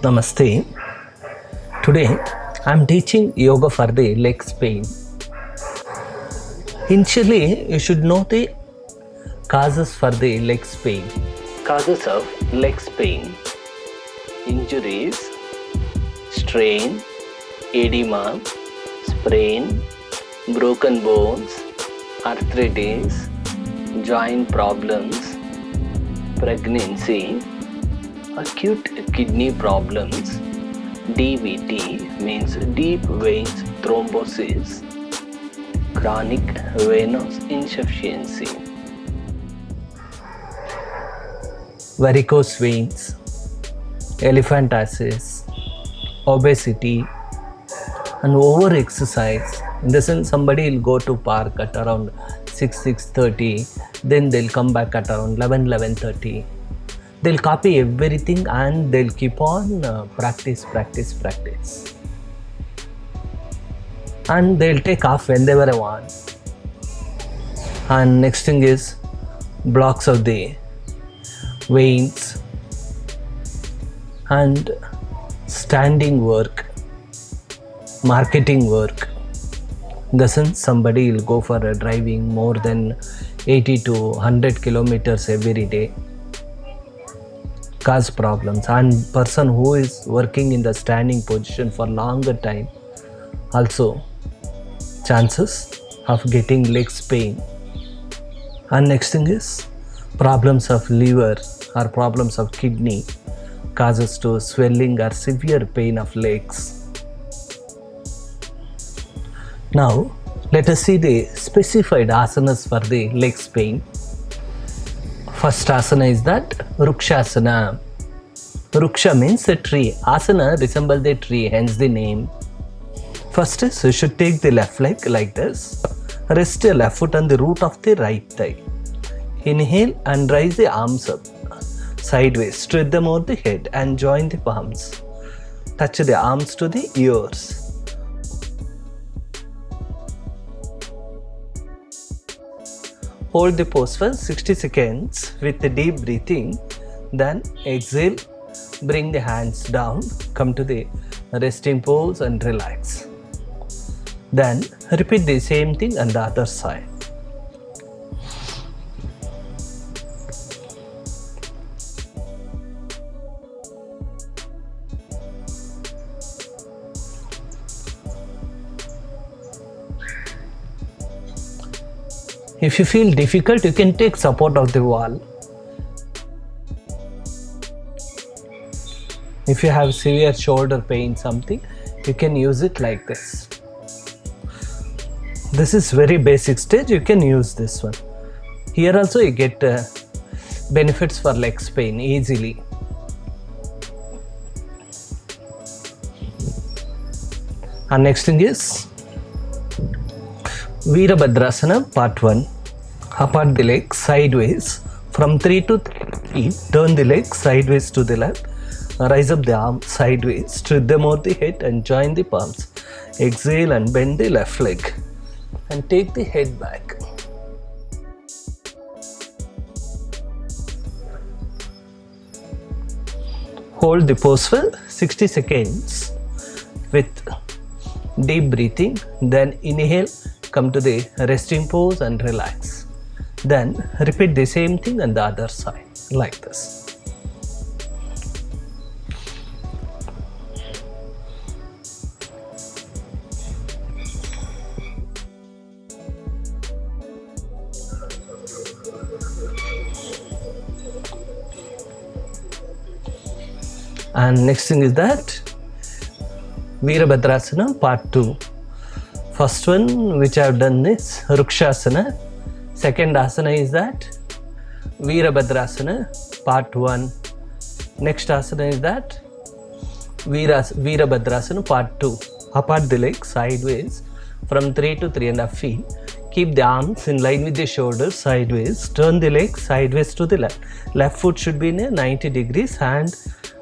Namaste. Today I am teaching yoga for the legs pain. Initially, you should know the causes for the legs pain. Causes of legs pain: injuries, strain, edema, sprain, broken bones, arthritis, joint problems, pregnancy, acute kidney problems, DVT means deep veins thrombosis, chronic venous insufficiency, varicose veins, elephantiasis, obesity, and over exercise. In the sense, somebody will go to park at around 6:30, then they'll come back at around 11:30. They'll copy everything and they'll keep on practice. And they'll take off whenever I want. And next thing is blocks of the veins and standing work, marketing work. In the sense, somebody will go for a driving more than 80 to 100 kilometers every day, cause problems. And person who is working in the standing position for longer time, also chances of getting legs pain. And next thing is problems of liver or problems of kidney causes to swelling or severe pain of legs. Now let us see the specified asanas for the legs pain. First asana is that Vrukshasana. Vruksha means a tree. Asana resembles the tree, hence the name. First is you should take the left leg like this. Rest your left foot on the root of the right thigh. Inhale and raise the arms up sideways. Straight them over the head and join the palms. Touch the arms to the ears. Hold the pose for 60 seconds with the deep breathing. Then exhale, bring the hands down, come to the resting pose and relax. Then repeat the same thing on the other side. If you feel difficult, you can take support of the wall. If you have severe shoulder pain, something, you can use it like this. This is very basic stage, you can use this one. Here also you get benefits for legs pain easily. And next thing is Virabhadrasana part 1. Apart the legs sideways from 3 to 3 feet. Turn the legs sideways to the left. Rise up the arms sideways. Straight them over the head and join the palms. Exhale and bend the left leg and take the head back. Hold the pose for 60 seconds with deep breathing. Then inhale, come to the resting pose and relax. Then repeat the same thing on the other side like this. And next thing is that Virabhadrasana part 2. First one which I have done is Vrukshasana. Second asana is that Virabhadrasana part 1. Next asana is that Virabhadrasana part 2. Apart the legs sideways from 3 to 3.5 feet. Keep the arms in line with the shoulders sideways. Turn the legs sideways to the left. Left foot should be in 90 degrees and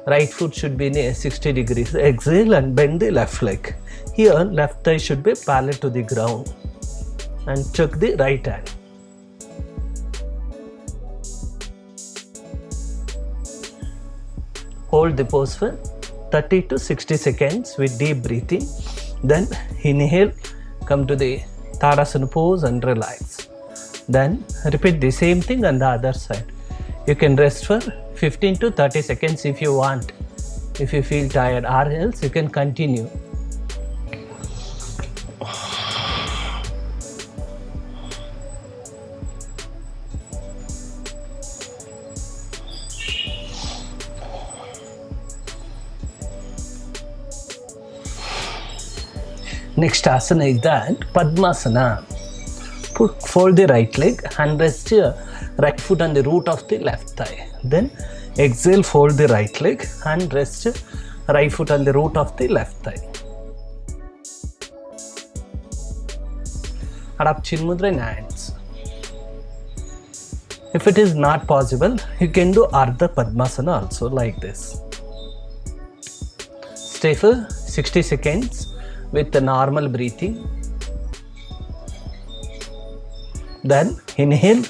right foot should be in 60 degrees. Exhale and bend the left leg. Here left thigh should be parallel to the ground. And chuck the right hand. Hold the pose for 30 to 60 seconds with deep breathing. Then inhale, come to the Tadasana pose and relax. Then repeat the same thing on the other side. You can rest for 15 to 30 seconds if you want. If you feel tired, or else you can continue. Next asana is that Padmasana. Fold the right leg and rest your right foot on the root of the left thigh. Then exhale, fold the right leg and rest your right foot on the root of the left thigh. Adapt Chin Mudra in hands. If it is not possible, you can do Ardha Padmasana also like this. Stay for 60 seconds with the normal breathing. Then inhale,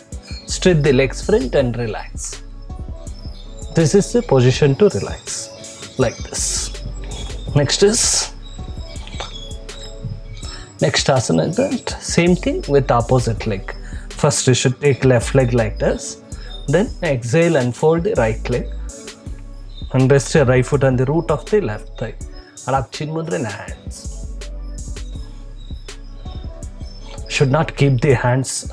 straight the legs front and relax. This is the position to relax, like this. Next asana is that same thing with opposite leg. First you should take left leg like this. Then exhale and fold the right leg and rest your right foot on the root of the left thigh. Adapt Chin Mudra in hands. Should not keep the hands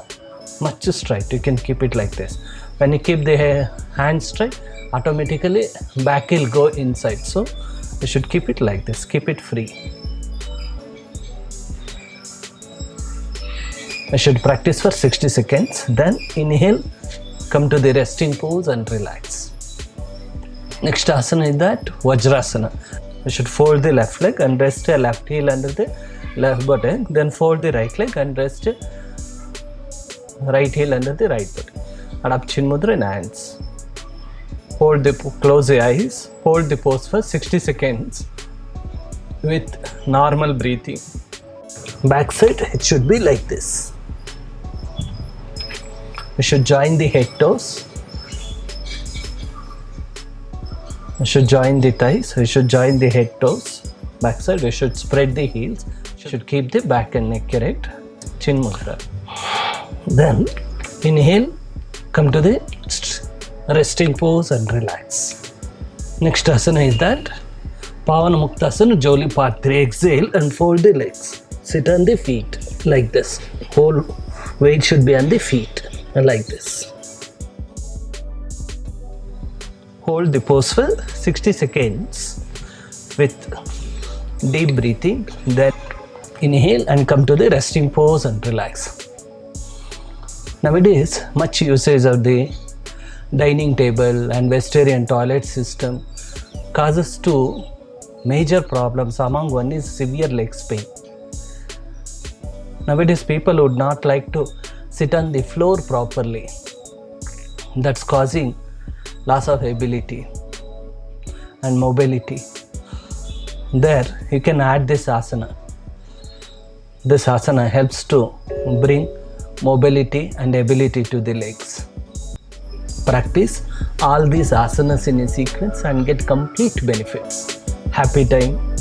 much straight. You can keep it like this. When you keep the hands straight, automatically back will go inside. So you should keep it like this. Keep it free. I should practice for 60 seconds. Then inhale, come to the resting pose and relax. Next asana is that Vajrasana. You should fold the left leg and rest your left heel under the left buttock. Then fold the right leg and rest your right heel under the right buttock. Adapt Chin Mudra in hands. Close the eyes. Hold the pose for 60 seconds with normal breathing. Back side, it should be like this. We should join the head toes. We should join the thighs. We should join the head toes. Back side, we should spread the heels. We should keep the back and neck erect. Chin Mudra. Then inhale, come to the resting pose and relax. Next asana is that Pavana Muktasana Joli Part 3. Exhale and fold the legs. Sit on the feet like this. Whole weight should be on the feet like this. Hold the pose for 60 seconds with deep breathing. Then inhale and come to the resting pose and relax. Nowadays, much usage of the dining table and vegetarian toilet system causes two major problems. Among one is severe leg pain. Nowadays, people would not like to sit on the floor properly. That's causing loss of ability and mobility. There, you can add this asana. This asana helps to bring mobility and ability to the legs. Practice all these asanas in a sequence and get complete benefits. Happy time.